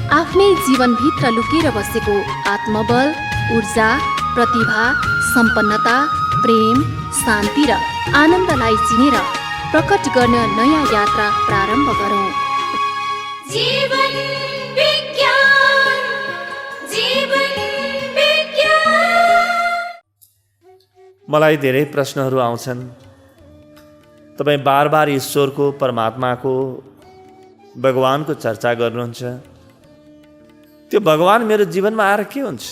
आफ्नै जीवनभित्र लुकेर बसेको आत्मबल, ऊर्जा, प्रतिभा, सम्पन्नता, प्रेम, शान्ति र आनन्दलाई चिनेर प्रकट गर्न नयाँ यात्रा प्रारम्भ गरौँ। जीवन विज्ञान, जीवन विज्ञान। मलाई धेरै प्रश्नहरू आउँछन्। तपाईँ बार बार ईश्वरको, परमात्माको, भगवानको चर्चा गर्नुहुन्छ। त्यो भगवान मेरो जीवनमा आएर के हुन्छ,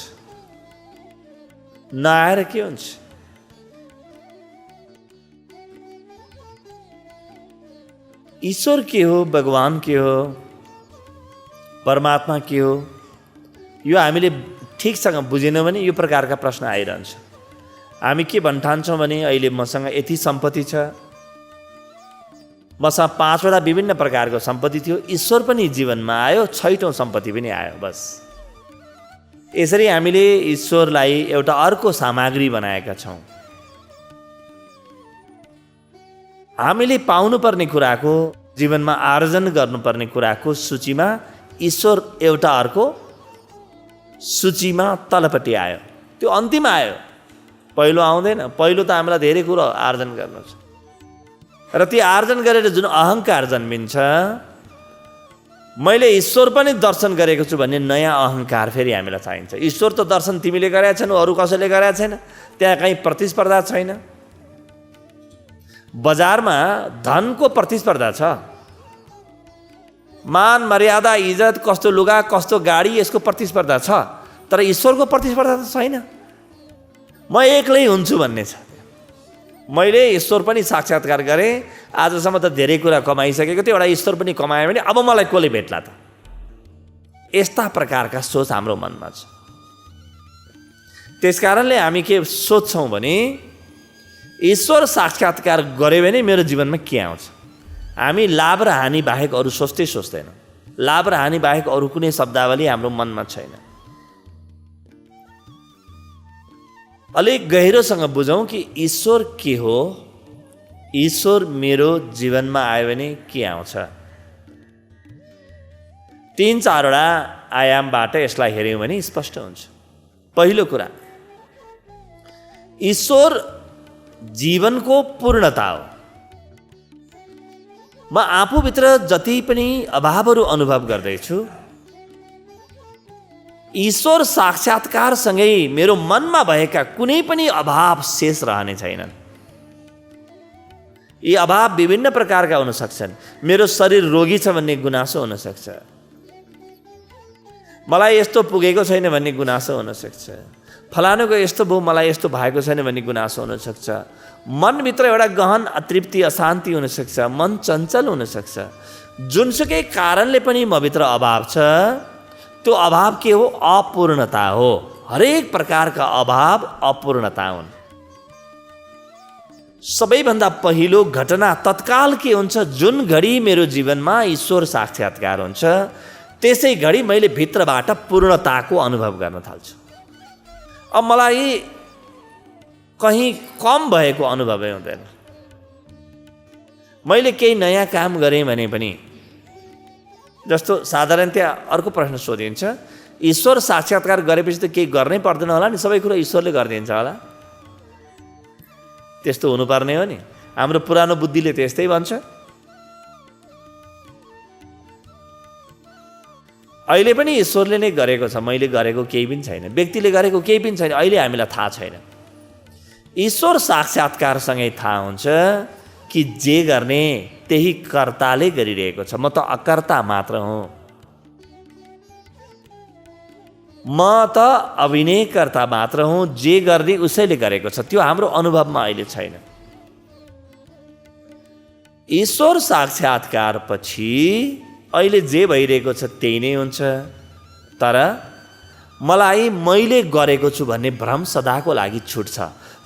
नआएर के हुन्छ? ईश्वर के हो, भगवान के हो, परमात्मा के हो, यो हामीले ठिकसँग बुझेनौँ भने यो प्रकारका प्रश्न आइरहन्छ। हामी के भन्ठान्छौँ भने अहिले मसँग यति सम्पत्ति छ, मसँग 5 वटा विभिन्न प्रकारको सम्पत्ति थियो, ईश्वर पनि जीवनमा आयो, 6औँ सम्पत्ति पनि आयो, बस। यसरी हामीले ईश्वरलाई एउटा अर्को सामग्री बनाएका छौँ। हामीले पाउनुपर्ने कुराको, जीवनमा आर्जन गर्नुपर्ने कुराको सूचीमा ईश्वर एउटा अर्को सूचीमा तलपट्टि आयो। त्यो अन्तिम आयो, पहिलो आउँदैन। पहिलो त हामीलाई धेरै कुरो आर्जन गर्नु छ र ती आर्जन गरेर जुन अहङ्कार जन्मिन्छ, मैले ईश्वर पनि दर्शन गरेको छु भन्ने नयाँ अहङ्कार फेरि हामीलाई चाहिन्छ। ईश्वर त दर्शन तिमीले गरेका छैनौ, अरू कसैले गरेका छैन, त्यहाँ कहीँ प्रतिस्पर्धा छैन। बजारमा धनको प्रतिस्पर्धा छ, मान मर्यादा इज्जत, कस्तो लुगा, कस्तो गाडी, यसको प्रतिस्पर्धा छ। तर ईश्वरको प्रतिस्पर्धा त छैन। म एक्लै हुन्छु भन्ने छ। मैले ईश्वर पनि साक्षात्कार गरेँ, आजसम्म त धेरै कुरा कमाइसकेको थियो, एउटा ईश्वर पनि कमाएँ भने अब मलाई कसले भेट्ला त? यस्ता प्रकारका सोच हाम्रो मनमा छ। त्यस कारणले हामी के सोच्छौँ भने ईश्वर साक्षात्कार गरे भने मेरो जीवनमा के आउँछ? हामी लाभ र हानि बाहेक अरू सोच्दैनौँ। लाभ र हानि बाहेक अरू कुनै शब्दावली हाम्रो मनमा छैन। अलिक गहिरोसँग बुझौँ कि ईश्वर के हो, ईश्वर मेरो जीवनमा आयो भने के आउँछ? 3-4 आयामबाट यसलाई हेऱ्यौँ भने स्पष्ट हुन्छ। पहिलो कुरा, ईश्वर जीवनको पूर्णता हो। म आफूभित्र जति पनि अभावहरू अनुभव गर्दैछु, ईश्वर साक्षात्कारसँगै मेरो मनमा भएका कुनै पनि अभाव शेष रहने छैनन्। यी अभाव विभिन्न प्रकारका हुन सक्छन्। मेरो शरीर रोगी छ भन्ने गुनासो हुन सक्छ, मलाई यस्तो पुगेको छैन भन्ने गुनासो हुन सक्छ, फलानुको यस्तो भयो मलाई यस्तो भएको छैन भन्ने गुनासो हुन सक्छ। मनभित्र एउटा गहन अतृप्ति, अशान्ति हुन सक्छ, मन चञ्चल हुन सक्छ। जुनसुकै कारणले पनि मभित्र अभाव छ, त्यो अभाव के हो? अपूर्णता हो। हरेक प्रकारका अभाव अपूर्णता हुन्। सबैभन्दा पहिलो घटना तत्काल के हुन्छ? जुन घडी मेरो जीवनमा ईश्वर साक्षात्कार हुन्छ, त्यसै घडी मैले भित्रबाट पूर्णताको अनुभव गर्न थाल्छु। अब मलाई कहीँ कम भएको अनुभवै हुँदैन। मैले केही नयाँ काम गरेँ भने पनि, जस्तो साधारणतया अर्को प्रश्न सोधिन्छ, ईश्वर साक्षात्कार गरेपछि त केही गर्नै पर्दैन होला नि, सबै कुरा ईश्वरले गरिदिन्छ होला? त्यस्तो हुनुपर्ने हो नि? हाम्रो पुरानो बुद्धिले त्यस्तै भन्छ। अहिले पनि ईश्वरले नै गरेको छ, मैले गरेको केही पनि छैन, व्यक्तिले गरेको केही पनि छैन। अहिले हामीलाई थाहा छैन। ईश्वर साक्षात्कारसँगै थाहा हुन्छ कि जे गर्ने त्यही कर्ताले गरिरहेको छ, म त अकर्ता मात्र हुँ। म त अभिनयकर्ता मात्र हुँ, जे गर्ने उसैले गरेको छ। त्यो हाम्रो अनुभवमा अहिले छैन। ईश्वर साक्षात्कार पछि अहिले जे भइरहेको छ त्यही नै हुन्छ। तर मलाई मैले गरेको छु भन्ने भ्रम सदाको लागि छुट्छ,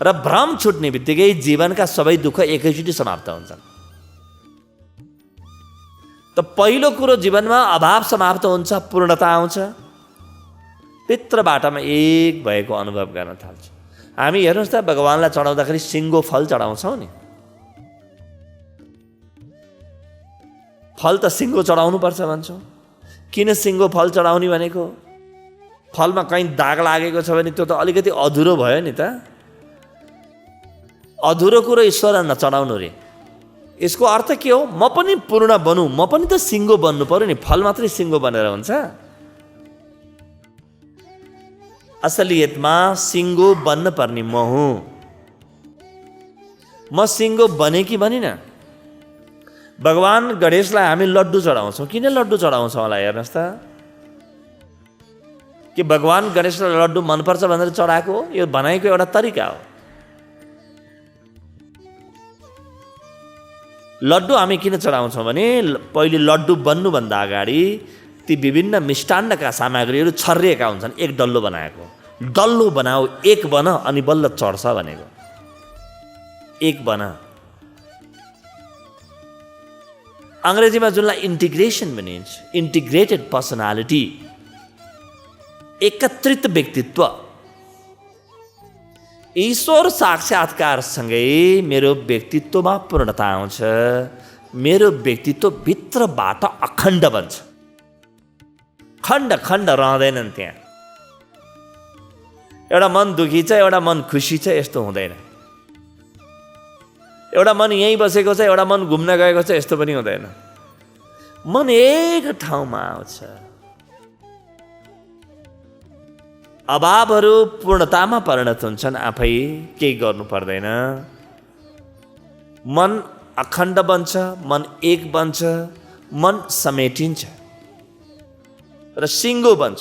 र भ्रम छुट्ने बित्तिकै जीवनका सबै दुःख एकैचोटि समाप्त हुन्छन्। त पहिलो कुरो, जीवनमा अभाव समाप्त हुन्छ, पूर्णता आउँछ। भित्रबाटमा एक भएको अनुभव गर्न थाल्छ। हामी हेर्नुहोस् त, भगवानलाई चढाउँदाखेरि सिङ्गो फल चढाउँछौँ नि। फल त सिङ्गो चढाउनुपर्छ भन्छौँ। किन सिङ्गो फल चढाउने भनेको? फलमा कहीँ दाग लागेको छ भने त्यो त अलिकति अधुरो भयो नि त। अधुरो कुरो ईश्वरलाई नचढाउनु रे। यसको अर्थ के हो? म पनि पूर्ण बनूँ, म पनि त सिङ्गो बन्नु पर्यो नि। फल मात्रै सिङ्गो बनेर हुन्छ? असलियतमा सिङ्गो बन्न पर्ने म हुँ। म सिङ्गो बने कि बनिनँ? भगवान गणेशलाई हामी लड्डु चढाउँछौँ। किन लड्डु चढाउँछौँ होला हेर्नुहोस् त? कि भगवान गणेशलाई लड्डु मनपर्छ भनेर चढाएको हो? यो भनाइको एउटा तरिका हो। लड्डु हामी किन चढाउँछौँ भने पहिले लड्डु बन्नुभन्दा अगाडि ती विभिन्न मिष्टान्नका सामग्रीहरू छरिएका हुन्छन्। एक डल्लो बनाएको, डल्लो बनाऊ, एक बन, अनि बल्ल चढ्छ भनेको। एक बन। अङ्ग्रेजीमा जुनलाई इन्टिग्रेसन भनिन्छ, इन्टिग्रेटेड पर्सनालिटी, एकत्रित व्यक्तित्व। ईश्वर साक्षात्कारसँगै मेरो व्यक्तित्वमा पूर्णता आउँछ। मेरो व्यक्तित्व भित्रबाट अखण्ड बन्छ। खण्ड खण्ड रहँदैनन् त्यहाँ। एउटा मन दुखी छ, एउटा मन खुसी छ, यस्तो हुँदैन। एउटा मन यहीँ बसेको छ, एउटा मन घुम्न गएको छ, यस्तो पनि हुँदैन। मन एक ठाउँमा आउँछ। अभावहरू पूर्णतामा परिणत हुन्छन्, आफै केही गर्नु पर्दैन। मन अखण्ड बन्छ, मन एक बन्छ, मन समेटिन्छ र सिङ्गो बन्छ।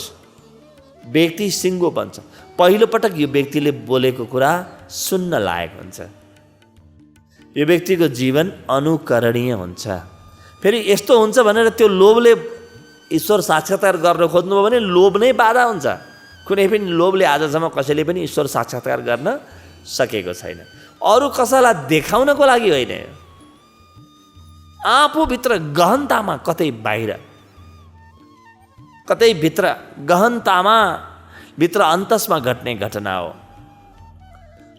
व्यक्ति सिङ्गो बन्छ। पहिलोपटक यो व्यक्तिले बोलेको कुरा सुन्न लायक हुन्छ। यो व्यक्तिको जीवन अनुकरणीय हुन्छ। फेरि यस्तो हुन्छ भनेर त्यो लोभले ईश्वर साक्षात्कार गर्न खोज्नुभयो भने लोभ नै बाधा हुन्छ। कुनै पनि लोभले आजसम्म कसैले पनि ईश्वर साक्षात्कार गर्न सकेको छैन। अरू कसैलाई देखाउनको लागि होइन, आफूभित्र गहनतामा, कतै बाहिर, कतै भित्र गहनतामा, भित्र अन्तसमा घट्ने घटना हो।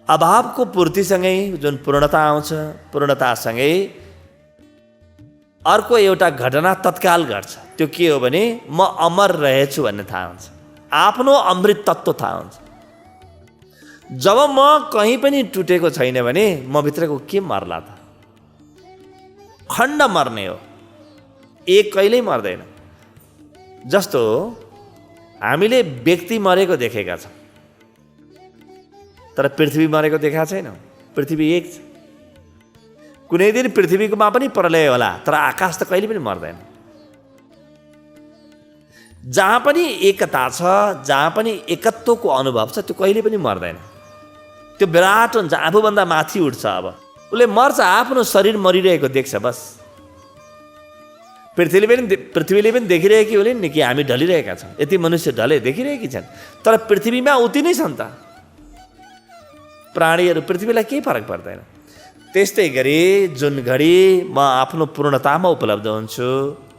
अभावको पूर्तिसँगै जुन पूर्णता आउँछ, पूर्णतासँगै अर्को एउटा घटना तत्काल घट्छ। त्यो के हो भने म अमर रहेछु भन्ने थाहा हुन्छ। आफ्नो अमृत तत्त्व थाहा हुन्छ। जब म कहीँ पनि टुटेको छैन भने म भित्रको के मर्ला त? खण्ड मर्ने हो, एक कहिल्यै मर्दैन। जस्तो हामीले व्यक्ति मरेको देखेका छौँ, तर पृथ्वी मरेको देखाएको छैनौँ। पृथ्वी एक छ। कुनै दिन पृथ्वीकोमा पनि प्रलय होला, तर आकाश त कहिले पनि मर्दैन। जहाँ पनि एकता छ, जहाँ पनि एकत्वको अनुभव छ, त्यो कहिले पनि मर्दैन। त्यो विराट हुन्छ, आफूभन्दा माथि उठ्छ। अब उसले मर्छ, आफ्नो शरीर मरिरहेको देख्छ बस। पृथ्वीले पनि देखिरहेकी होली नि कि हामी ढलिरहेका छौँ। यति मनुष्य ढले देखिरहेकी छन्, तर पृथ्वीमा उति नै छन् त प्राणीहरू। पृथ्वीलाई केही फरक पर्दैन। त्यस्तै गरी जुन घडी म आफ्नो पूर्णतामा उपलब्ध हुन्छु,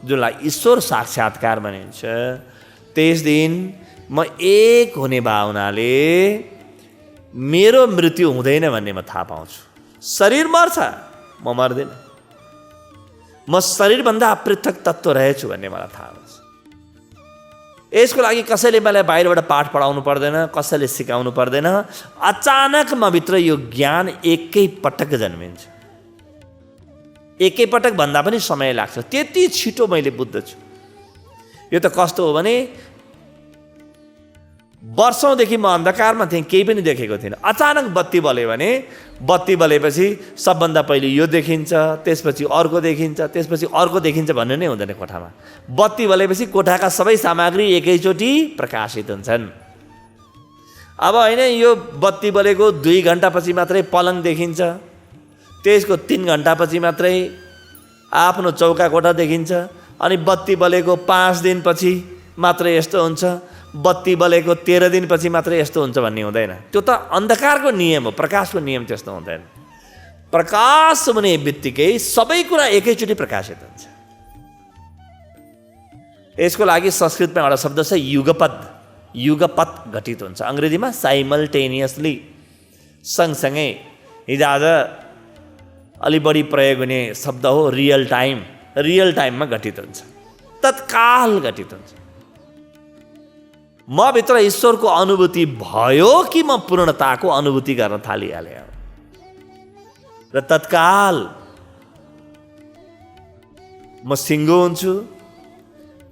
जुनलाई ईश्वर साक्षात्कार भनिन्छ, त्यस दिन म एक हुने भावनाले मेरो मृत्यु हुँदैन भन्ने म थाहा पाउँछु। शरीर मर्छ, म मर्दिनँ। म शरीरभन्दा पृथक तत्त्व रहेछु भन्ने मलाई थाहा हुन्छ। यसको लागि कसैले मलाई बाहिरबाट पाठ पढाउनु पर्दैन, कसैले सिकाउनु पर्दैन। अचानक म भित्र यो ज्ञान एकै पटक जन्मिन्छ। एकै पटक भन्दा पनि समय लाग्छ, त्यति छिटो मैले बुझ्दछु। यो त कस्तो हो भने वर्षौँदेखि म अन्धकारमा थिएँ, केही पनि देखेको थिइनँ। अचानक बत्ती बल्यो भने बत्ती बलेपछि सबभन्दा पहिले यो देखिन्छ, त्यसपछि अर्को देखिन्छ, त्यसपछि अर्को देखिन्छ भन्ने नै हुँदैन कोठामा। बत्ती बलेपछि कोठाका सबै सामग्री एकैचोटि प्रकाशित हुन्छन्। अब होइन, यो बत्ती बलेको 2 घन्टापछि मात्रै पलङ देखिन्छ, त्यसको 3 घन्टापछि मात्रै आफ्नो चौका कोठा देखिन्छ, अनि बत्ती बलेको 5 दिनपछि मात्रै यस्तो हुन्छ, बत्ती बलेको 13 दिनपछि मात्रै यस्तो हुन्छ भन्ने हुँदैन। त्यो त अन्धकारको नियम हो, प्रकाशको नियम त्यस्तो हुँदैन। प्रकाश हुने बित्तिकै सबै कुरा एकैचोटि प्रकाशित हुन्छ। यसको लागि संस्कृतमा एउटा शब्द छ युगपद। युगपत घटित हुन्छ, अङ्ग्रेजीमा साइमल्टेनियसली, सँगसँगै। हिजोआज अलि बढी प्रयोग हुने शब्द हो रियल टाइम। रियल टाइममा घटित हुन्छ। तत्काल घटित हुन्छ। म भित्र ईश्वरको अनुभूति भयो कि म पूर्णताको अनुभूति गर्न थालिहालेँ र तत्काल म सिङ्गो हुन्छु।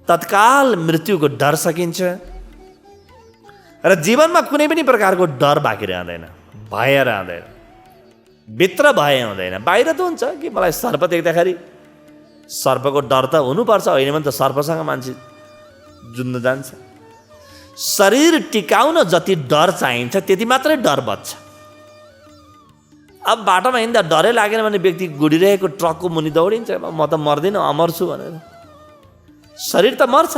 तत्काल मृत्युको डर सकिन्छ र जीवनमा कुनै पनि प्रकारको डर बाँकी रहँदैन, भय रहँदैन। भित्र भय हुँदैन, बाहिर त हुन्छ कि मलाई सर्प देख्दाखेरि सर्पको डर त हुनुपर्छ, होइन भने त सर्पसँग मान्छे जुझ्न जान्छ। शरीर टिकाउन जति डर चाहिन्छ त्यति मात्रै डर बच्छ। अब बाटोमा हिँड्दा डरै लागेन भने व्यक्ति गुडिरहेको ट्रकको मुनि दौडिन्छ, म त मर्दिनँ अमर छु भनेर। शरीर त मर्छ,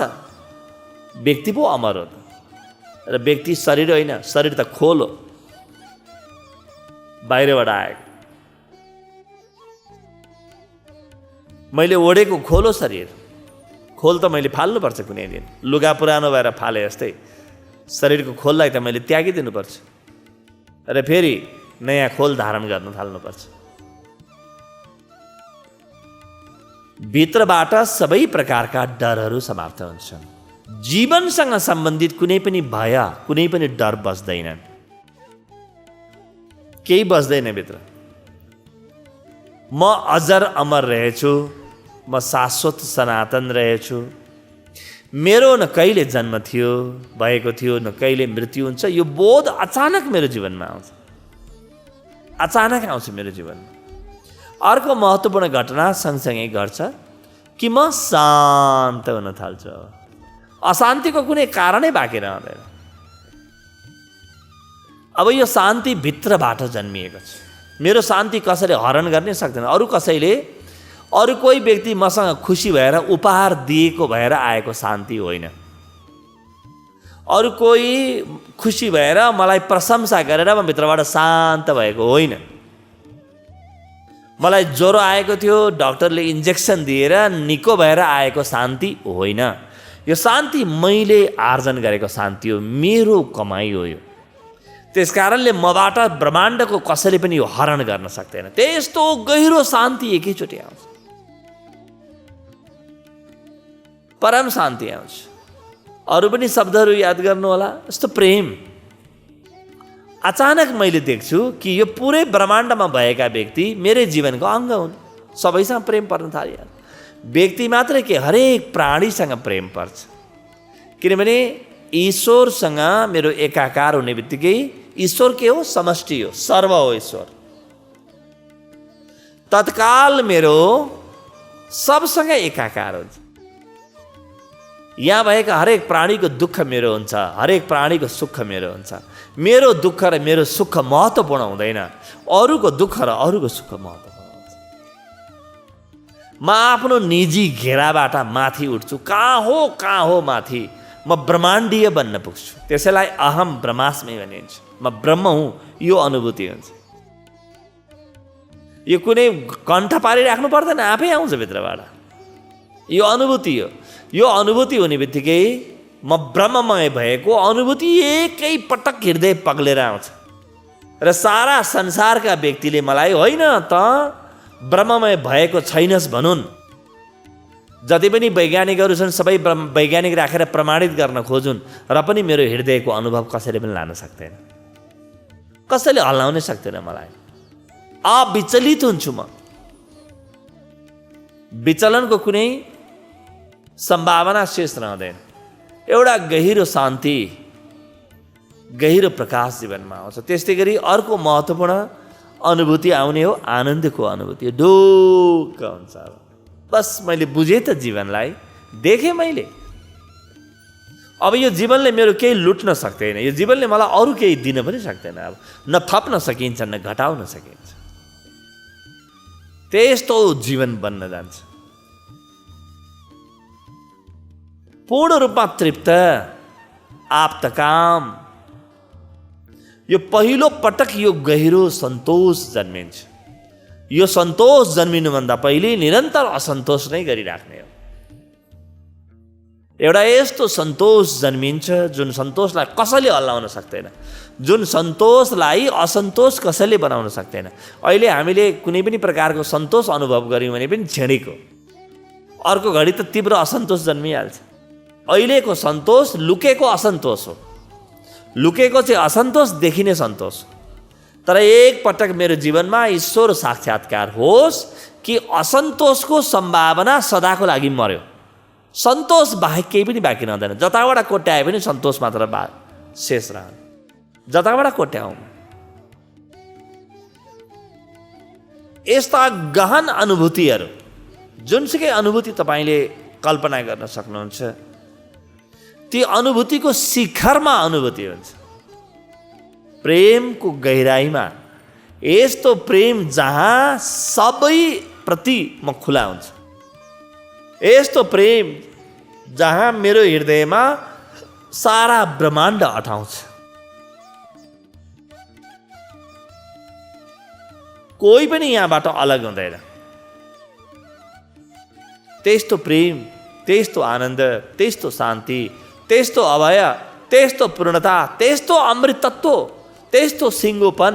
व्यक्ति पो अमर हो त। र व्यक्ति शरीर होइन, शरीर त खोल हो, बाहिरबाट आएको। मैले ओढेको खोल हो शरीर। खोल त मैले फाल्नुपर्छ कुनै दिन, लुगा पुरानो भएर फाले जस्तै शरीरको खोललाई त मैले त्यागिदिनुपर्छ र फेरि नयाँ खोल धारण गर्न थाल्नुपर्छ। भित्रबाट सबै प्रकारका डरहरू समाप्त हुन्छन्। जीवनसँग सम्बन्धित कुनै पनि भय, कुनै पनि डर बस्दैन, केही बस्दैन भित्र। म अजर अमर रहेछु, म शाश्वत सनातन रहेछु। मेरो न कहिले जन्म थियो भएको थियो, न कहिले मृत्यु हुन्छ। यो बोध अचानक मेरो जीवनमा आउँछ, अचानक आउँछ मेरो जीवनमा। अर्को महत्त्वपूर्ण घटना सँगसँगै घट्छ कि म शान्त हुन थाल्छु। अशान्तिको कुनै कारणै बाँकी रहँदैन। अब यो शान्ति भित्रबाट जन्मिएको छ। मेरो शान्ति कसैले हरण गर्ने सक्दैन। अरू कोही व्यक्ति मसँग खुसी भएर उपहार दिएको भएर आएको शान्ति होइन। अरू कोही खुसी भएर मलाई प्रशंसा गरेर म भित्रबाट शान्त भएको होइन। मलाई ज्वरो आएको थियो, डाक्टरले इन्जेक्सन दिएर निको भएर आएको शान्ति होइन। यो शान्ति मैले आर्जन गरेको शान्ति हो, मेरो कमाइ हो यो। त्यसकारणले मबाट ब्रह्माण्डको कसैले पनि यो हरण गर्न सक्दैन। त्यस्तो गहिरो शान्ति एकैचोटि आउँछ, परम शान्ति आउँछ। अरू पनि शब्दहरू याद गर्नु होला, यस्तो प्रेम। अचानक मैले देख्छु कि यो पुरै ब्रह्माण्डमा भएका व्यक्ति मेरै जीवनको अङ्ग हुन्। सबैसँग प्रेम पर्न थाल्यो। व्यक्ति मात्रै के, हरेक प्राणीसँग प्रेम पर्छ। किनभने ईश्वरसँग मेरो एकाकार हुने बित्तिकै ईश्वर के हो? समष्टि हो, सर्व हो ईश्वर। तत्काल मेरो सबसँग एकाकार हुन्छ। यहाँ भएका हरेक प्राणीको दुःख मेरो हुन्छ, हरेक प्राणीको सुख मेरो हुन्छ। मेरो दुःख र मेरो सुख महत्त्वपूर्ण हुँदैन, अरूको दुःख र अरूको सुख महत्त्वपूर्ण हुन्छ। म आफ्नो निजी घेराबाट माथि उठ्छु। कहाँ हो माथि? म ब्रह्माण्डीय बन्न पुग्छु। त्यसैलाई अहम ब्रह्मास्मि भनिन्छ। म ब्रह्म हुँ, यो अनुभूति हुन्छ। यो कुनै कण्ठ पारिराख्नु पर्दैन, आफै आउँछ भित्रबाट। यो अनुभूति हो। यो अनुभूति हुने बित्तिकै म ब्रह्ममय भएको अनुभूति एकै पटक हृदय पग्लेर आउँछ। र सारा संसारका व्यक्तिले मलाई होइन त ब्रह्ममय भएको छैनस् भनुन्। जति पनि वैज्ञानिकहरू छन् सबै वैज्ञानिक राखेर प्रमाणित गर्न खोजुन्, र पनि मेरो हृदयको अनुभव कसैले पनि लान सक्दैन, कसैले हल्लाउनै सक्दैन मलाई। अविचलित हुन्छु म। विचलनको कुनै सम्भावना शेष रहँदैन। एउटा गहिरो शान्ति, गहिरो प्रकाश जीवनमा आउँछ। त्यस्तै गरी अर्को महत्त्वपूर्ण अनुभूति आउने हो आनन्दको अनुभूति। ढुक्क हुन्छ। बस मैले बुझेँ त जीवनलाई, देखेँ मैले। अब यो जीवनले मेरो केही लुट्न सक्दैन, यो जीवनले मलाई अरू केही दिन पनि सक्दैन। अब न थप्न सकिन्छ न घटाउन सकिन्छ। त्यस्तो जीवन बन्न जान्छ। पूर्ण रूपमा तृप्त, आप्तकाम। यो पहिलो पटक यो गहिरो सन्तोष जन्मिन्छ। यो सन्तोष जन्मिनुभन्दा पहिले निरन्तर असन्तोष नै गरिराख्ने हो। एउटा यस्तो सन्तोष जन्मिन्छ जुन सन्तोषलाई कसैले हल्लाउन सक्दैन, जुन सन्तोषलाई असन्तोष कसैले बनाउन सक्दैन। अहिले हामीले कुनै पनि प्रकारको सन्तोष अनुभव गऱ्यौँ भने पनि क्षणिक हो। अर्को घडी त तीव्र असन्तोष जन्मिहाल्छ। अहिलेको सन्तोष लुकेको असन्तोष हो, लुकेको चाहिँ असन्तोष देखिने सन्तोष। तर एकपटक मेरो जीवनमा ईश्वर साक्षात्कार होस् कि असन्तोषको सम्भावना सदाको लागि मर्यो, सन्तोष बाहेक केही पनि बाँकी रहँदैन। जताबाट कोट्याए पनि सन्तोष मात्र शेष रहन्छ, जताबाट कोट्याउँ। यस्ता गहन अनुभूतिहरू, जुनसुकै अनुभूति तपाईँले कल्पना गर्न सक्नुहुन्छ, ती अनुभूतिको शिखरमा अनुभूति हुन्छ। प्रेमको गहिराईमा यस्तो प्रेम जहाँ सबै प्रति म खुला हुन्छ, यस्तो प्रेम जहाँ मेरो हृदयमा सारा ब्रह्माण्ड अटाउँछ। कोही पनि यहाँबाट अलग हुँदैन। त्यस्तो प्रेम, त्यस्तो आनन्द, त्यस्तो शान्ति, त्यस्तो अभय, त्यस्तो पूर्णता, त्यस्तो अमृतत्व, त्यस्तो सिङ्गोपन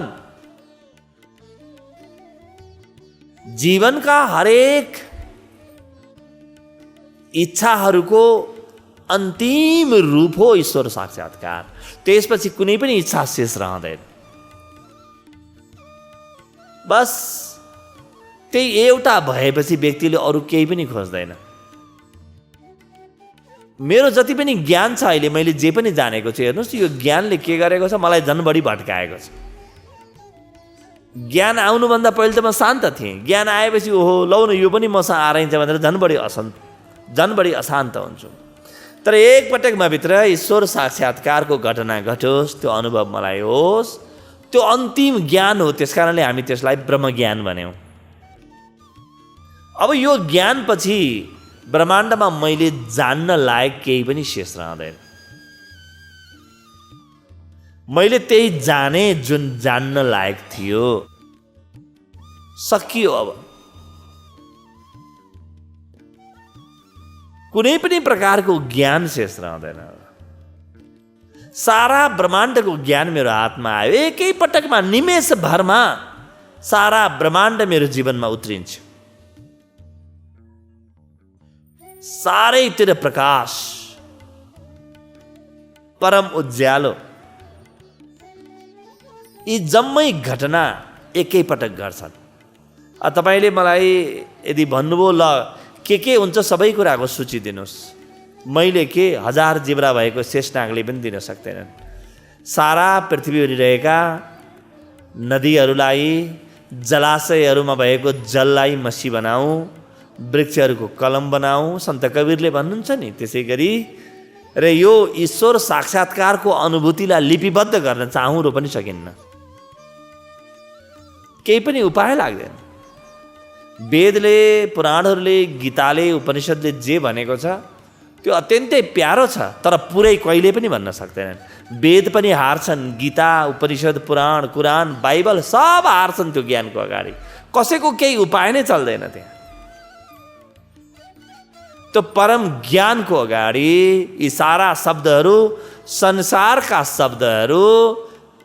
जीवनका हरेक इच्छाहरूको अन्तिम रूप हो ईश्वर साक्षात्कार। त्यसपछि कुनै पनि इच्छा शेष रहँदैन। बस त्यही एउटा भएपछि व्यक्तिले अरू केही पनि खोज्दैन। मेरो जति पनि ज्ञान छ अहिले, मैले जे पनि जानेको छु, हेर्नुहोस् यो ज्ञानले के गरेको छ, मलाई झन् बढी भट्काएको छ। ज्ञान आउनुभन्दा पहिले त म शान्त थिएँ, ज्ञान आएपछि ओहो लौ न यो पनि मसँग आइन्छ भनेर झन् बढी अशान्त हुन्छु। तर एकपटक म भित्र ईश्वर साक्षात्कारको घटना घटोस्, त्यो अनुभव मलाई होस्, त्यो अन्तिम ज्ञान हो। त्यस कारणले हामी त्यसलाई ब्रह्मज्ञान भन्यौँ। अब यो ज्ञानपछि ब्रह्माण्डमा मैले जान्न लायक केही पनि शेष रहँदैन। मैले त्यही जाने जुन जान्न लायक थियो, सकियो। अब कुनै पनि प्रकारको ज्ञान शेष रहँदैन। सारा ब्रह्माण्डको ज्ञान मेरो हातमा आयो। एकै पटकमा निमेष भरमा सारा ब्रह्माण्ड मेरो जीवनमा उत्रिन्छ। सारैतिर प्रकाश, परम उज्यालो, यी जम्मै घटना एकैपटक घट्छन्। तपाईँले मलाई यदि भन्नुभयो ल के हुन्छ सबै कुराको सूची दिनुहोस्, मैले के 1000 जिब्रा भएको शेषनागले पनि दिन सक्दैनन्। सारा पृथ्वीभरि रहेका नदीहरूलाई, जलाशयहरूमा भएको जललाई मसी बनाऊ, वृक्षहरूको कलम बनाऊ, सन्त कवीरले भन्नुहुन्छ नि। त्यसै गरी र यो ईश्वर साक्षात्कारको अनुभूतिलाई लिपिबद्ध गर्न चाहौँ र पनि सकिन्न। केही पनि उपाय लाग्दैन। वेदले, पुराणहरूले, गीताले, उपनिषदले जे भनेको छ त्यो अत्यन्तै प्यारो छ, तर पुरै कहिले पनि भन्न सक्दैनन्। वेद पनि हार्छन्, गीता, उपनिषद, पुराण, कुरान, बाइबल सब हार्छन् त्यो ज्ञानको अगाडि। कसैको केही उपाय नै चल्दैन त्यहाँ। त्यो परम ज्ञानको अगाडि यी सारा शब्दहरू, संसारका शब्दहरू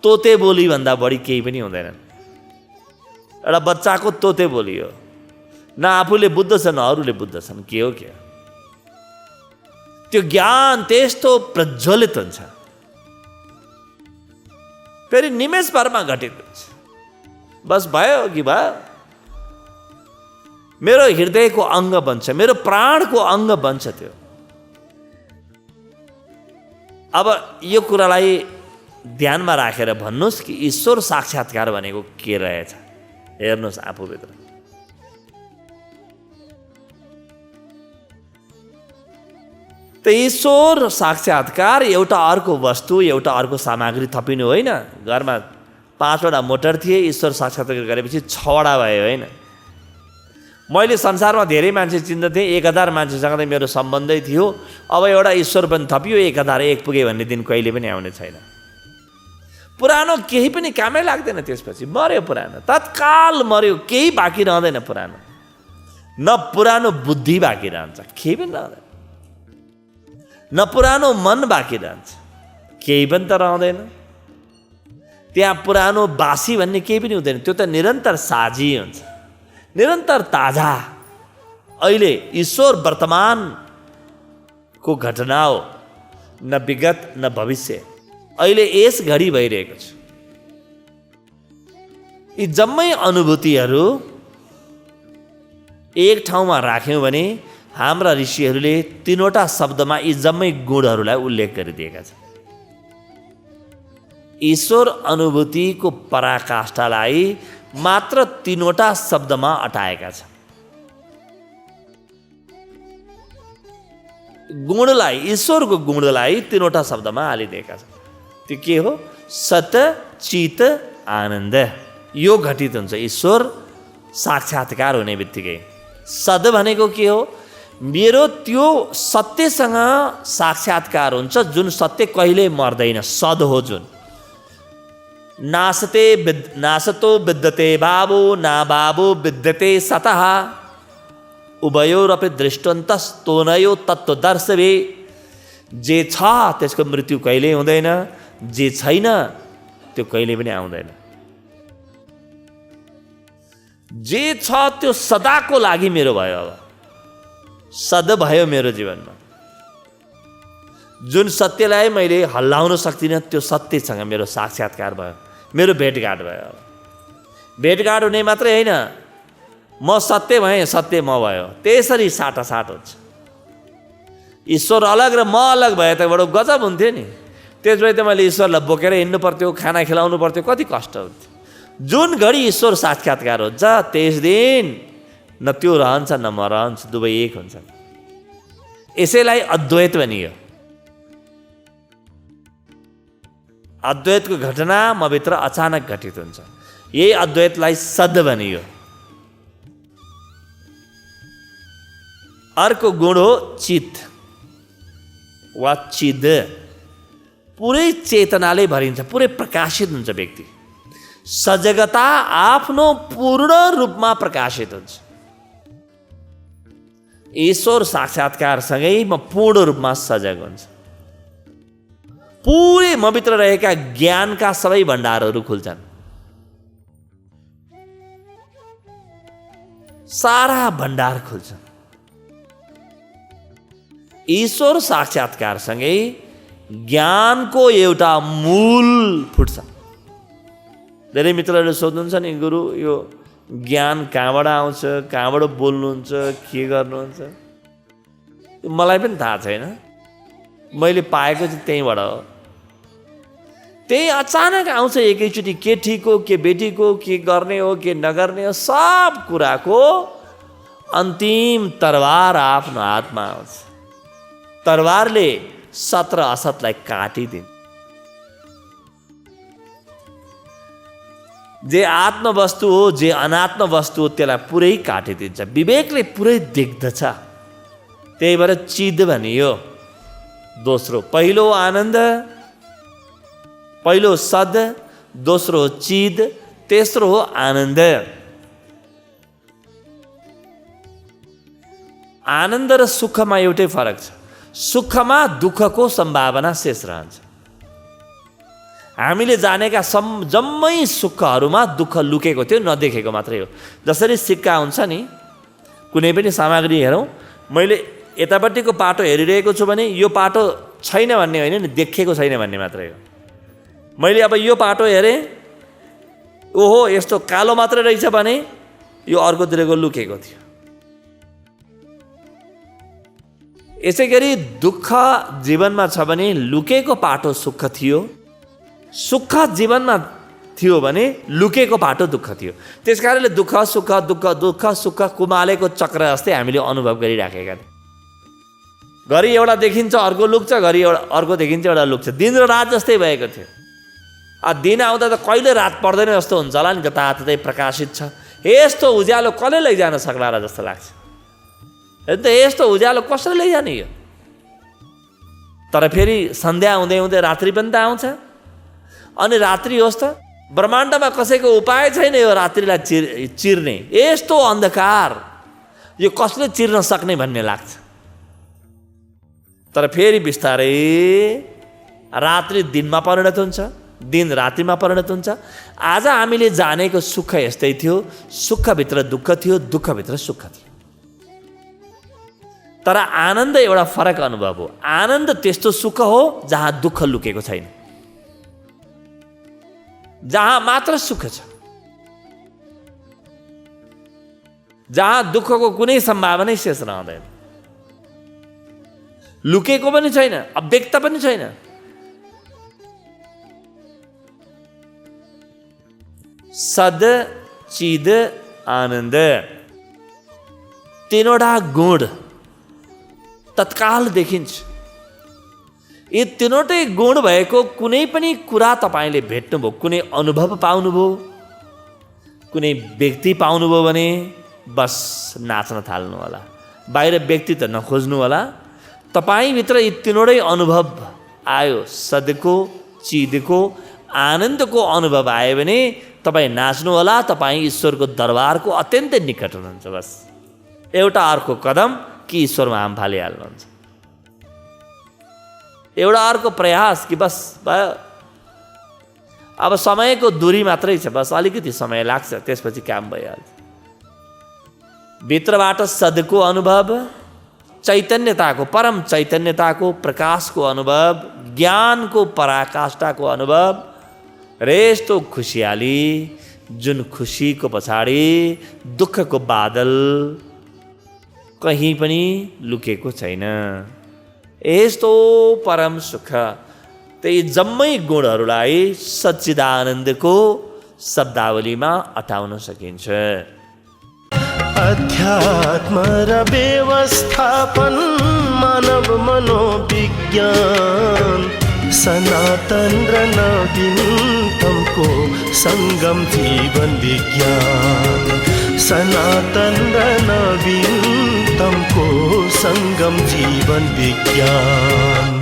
तोते बोली भन्दा बढी केही पनि हुँदैनन्। एउटा बच्चाको तोते बोली हो। न आफूले बुझ्दछ न अरूले बुझ्दछन्। के हो के त्यो ज्ञान त्यस्तो प्रज्वलित हुन्छ, फेरि निमेष भरमा घटित हुन्छ। बस भयो कि भयो, मेरो हृदयको अङ्ग बन्छ, मेरो प्राणको अङ्ग बन्छ त्यो। अब यो कुरालाई ध्यानमा राखेर भन्नुहोस् कि ईश्वर साक्षात्कार भनेको के रहेछ। हेर्नुहोस् आफूभित्र। त ईश्वर साक्षात्कार एउटा अर्को वस्तु, एउटा अर्को सामग्री थपिनु होइन। घरमा 5वटा मोटर थिए, ईश्वर साक्षात्कार गरेपछि 6वटा भयो होइन। मैले संसारमा धेरै मान्छे चिन्दथेँ, 1000 मान्छेसँग त मेरो सम्बन्धै थियो। अब एउटा ईश्वर पनि थपियो, 1001 पुगे भन्ने दिन कहिले पनि आउने छैन। पुरानो केही पनि कामै लाग्दैन। त्यसपछि मर्यो पुरानो, तत्काल मर्यो, केही बाँकी रहँदैन पुरानो। न पुरानो बुद्धि बाँकी रहन्छ, केही पनि रहँदैन। न पुरानो मन बाँकी रहन्छ, केही पनि त रहँदैन। त्यहाँ पुरानो बासी भन्ने केही पनि हुँदैन। त्यो त निरन्तर साझी हुन्छ, निरन्तर ताजा अहिले ईश्वर वर्तमानको घटना हो, न विगत न भविष्य, अहिले यस घडी भइरहेको छ। यी जम्मै अनुभूतिहरू एक ठाउँमा राख्यौँ भने हाम्रा ऋषिहरूले 3वटा शब्दमा यी जम्मै गुणहरूलाई उल्लेख गरिदिएका छन्। ईश्वर अनुभूतिको पराकाष्ठालाई मात्र 3वटा शब्दमा अटाएका छन्। गुणलाई, ईश्वरको गुणलाई 3वटा शब्दमा हालिदिएका छन्। त्यो के हो? सत, चित, आनन्द। यो घटित हुन्छ ईश्वर साक्षात्कार हुने बित्तिकै। सद भनेको के हो? मेरो त्यो सत्यसँग साक्षात्कार हुन्छ जुन सत्य कहिले मर्दैन, सद हो जुन। नासतो विद्यते भावो ना भावो विद्यते सतः उभयोरपि दृष्टान्तस्तोनयो तत्त्वदर्शवे। जे छ त्यसको मृत्यु कहिल्यै हुँदैन, जे छैन त्यो कहिले पनि आउँदैन। जे छ त्यो सदाको लागि मेरो भयो। अब सद भयो मेरो जीवनमा। जुन सत्यलाई मैले हल्लाउन सक्दिनँ त्यो सत्यसँग मेरो साक्षात्कार भयो, मेरो भेटघाट भयो। भेटघाट हुने मात्रै होइन, म सत्य भएँ, सत्य म भयो, त्यसरी साटासाट हुन्छ। ईश्वर अलग र म अलग भए त बडो गजब हुन्थ्यो नि। त्यसपछि त मैले ईश्वरलाई बोकेर हिँड्नु पर्थ्यो, खाना खिलाउनु पर्थ्यो, कति कष्ट हुन्थ्यो। जुन घडी ईश्वर साक्षात्कार हुन्छ त्यस दिन न त्यो रहन्छ न म रहन्छु, दुवै एक हुन्छ। यसैलाई अद्वैत भनियो। अद्वैतको घटना म भित्र अचानक घटित हुन्छ, यही अद्वैतलाई सद भनियो। अर्को गुण हो चित वा चिद। पुरै चेतनाले भरिन्छ, पुरै प्रकाशित हुन्छ व्यक्ति। सजगता आफ्नो पूर्ण रूपमा प्रकाशित हुन्छ। ईश्वर साक्षात्कारसँगै म पूर्ण रूपमा सजग हुन्छ। पुरै मभित्र रहेका ज्ञानका सबै भण्डारहरू खुल्छन्। सारा भण्डार खुल्छ। ईश्वर साक्षात्कारसँगै ज्ञानको एउटा मूल फुट्छ। धेरै मित्रहरूले सोध्नुहुन्छ नि, गुरु यो ज्ञान कहाँबाट आउँछ, कहाँबाट बोल्नुहुन्छ, के गर्नुहुन्छ? मलाई पनि थाहा छैन, मैले पाएको चाहिँ त्यहीँबाट हो। त्यही अचानक आउँछ एकैचोटि। के ठिक हो, के बेठिक हो, के गर्ने हो, के नगर्ने हो, सब कुराको अन्तिम तरवार आफ्नो हातमा आउँछ। तरवारले सत र असतलाई काटिदिन्छ। जे आत्मवस्तु हो, जे अनात्म वस्तु हो, त्यसलाई पुरै काटिदिन्छ। विवेकले पुरै देख्दछ। त्यही भएर चिद भनियो। दोस्रो, पहिलो आनन्द, पहिलो सद, दोस्रो चिद, तेस्रो हो आनन्द। आनन्द र सुखमा एउटै फरक छ। सुखमा दुःखको सम्भावना शेष रहन्छ। हामीले जानेका जम्मै सुखहरूमा दुःख लुकेको थियो, नदेखेको मात्रै हो। जसरी सिक्का हुन्छ नि, कुनै पनि सामग्री हेरौँ, मैले यतापट्टिको पाटो हेरिरहेको छु भने यो पाटो छैन भन्ने होइन नि, देखेको छैन भन्ने मात्रै हो। मैले अब यो पाटो हेरेँ, ओहो यस्तो कालो मात्रै रहेछ भने यो अर्कोतिरको लुकेको थियो। यसै गरी दुःख जीवनमा छ भने लुकेको पाटो सुख थियो, सुख जीवनमा थियो भने लुकेको पाटो दुःख थियो। त्यसकारणले दुःख सुख दुःख दुःख सुख कुमालेको चक्र जस्तै हामीले अनुभव गरिराखेका थियौँ। घरि एउटा देखिन्छ अर्को लुक्छ, घरि एउटा अर्को देखिन्छ एउटा लुक्छ। दिन र रात जस्तै भएको थियो। दिन आउँदा त कहिले रात पर्दैन जस्तो हुन्छ होला नि, जताततै प्रकाशित छ। यस्तो उज्यालो कसले लैजान सक्ला र जस्तो लाग्छ। यस्तो उज्यालो कसरी लैजाने यो? तर फेरि सन्ध्या हुँदै हुँदै रात्रि पनि त आउँछ। अनि रात्रि होस् त, ब्रह्माण्डमा कसैको उपाय छैन यो रात्रिलाई चिर्ने। यस्तो अन्धकार यो कसले चिर्न सक्ने भन्ने लाग्छ। तर फेरि बिस्तारै रात्रि दिनमा परिणत हुन्छ, दिन रात्रिमा परिणत हुन्छ। आज हामीले जानेको सुख यस्तै थियो। सुखभित्र दुःख थियो, दुःखभित्र सुख थियो। तर आनन्द एउटा फरक अनुभव हो। आनन्द त्यस्तो सुख हो जहाँ दुःख लुकेको छैन, जहाँ मात्र सुख छ, जहाँ दुःखको कुनै सम्भावना शेष रहँदैन, लुकेको पनि छैन, अव्यक्त पनि छैन। सद चिद आनन्द, तीनवटा गुण तत्काल देखिन्छ। यी तीनवटै गुण भएको कुनै पनि कुरा तपाईँले भेट्नुभयो, कुनै अनुभव पाउनुभयो, कुनै व्यक्ति पाउनुभयो भने बस नाच्न थाल्नु होला। बाहिर व्यक्ति त नखोज्नु होला। तपाईँभित्र यी तीनवटै अनुभव आयो, सदको, चिदको, आनन्दको अनुभव आयो भने तपाईँ नाच्नु होला। तपाईँ ईश्वरको दरबारको अत्यन्तै निकट हुनुहुन्छ। बस एउटा अर्को कदम कि ईश्वरमा हाम फालिहाल्नुहुन्छ, एउटा अर्को प्रयास कि बस भयो। अब समयको दूरी मात्रै छ, बस अलिकति समय लाग्छ, त्यसपछि काम भइहाल्छ। भित्रबाट सदको अनुभव, चैतन्यताको, परम चैतन्यताको, प्रकाशको अनुभव, ज्ञानको पराकाष्ठाको अनुभव र यस्तो खुसियाली जुन खुसीको पछाडि दुःखको बादल कहीँ पनि लुकेको छैन। यस्तो परम सुख, त्यही जम्मै गुणहरूलाई सच्चिदानन्दको शब्दावलीमा अटाउन सकिन्छ। अध्यात्म र व्यवस्थापन, मानव मनोविज्ञान, सनातन र नवीनतमको सङ्गम जीवन विज्ञान, सनातन र नवीनतमको सङ्गम जीवन विज्ञान।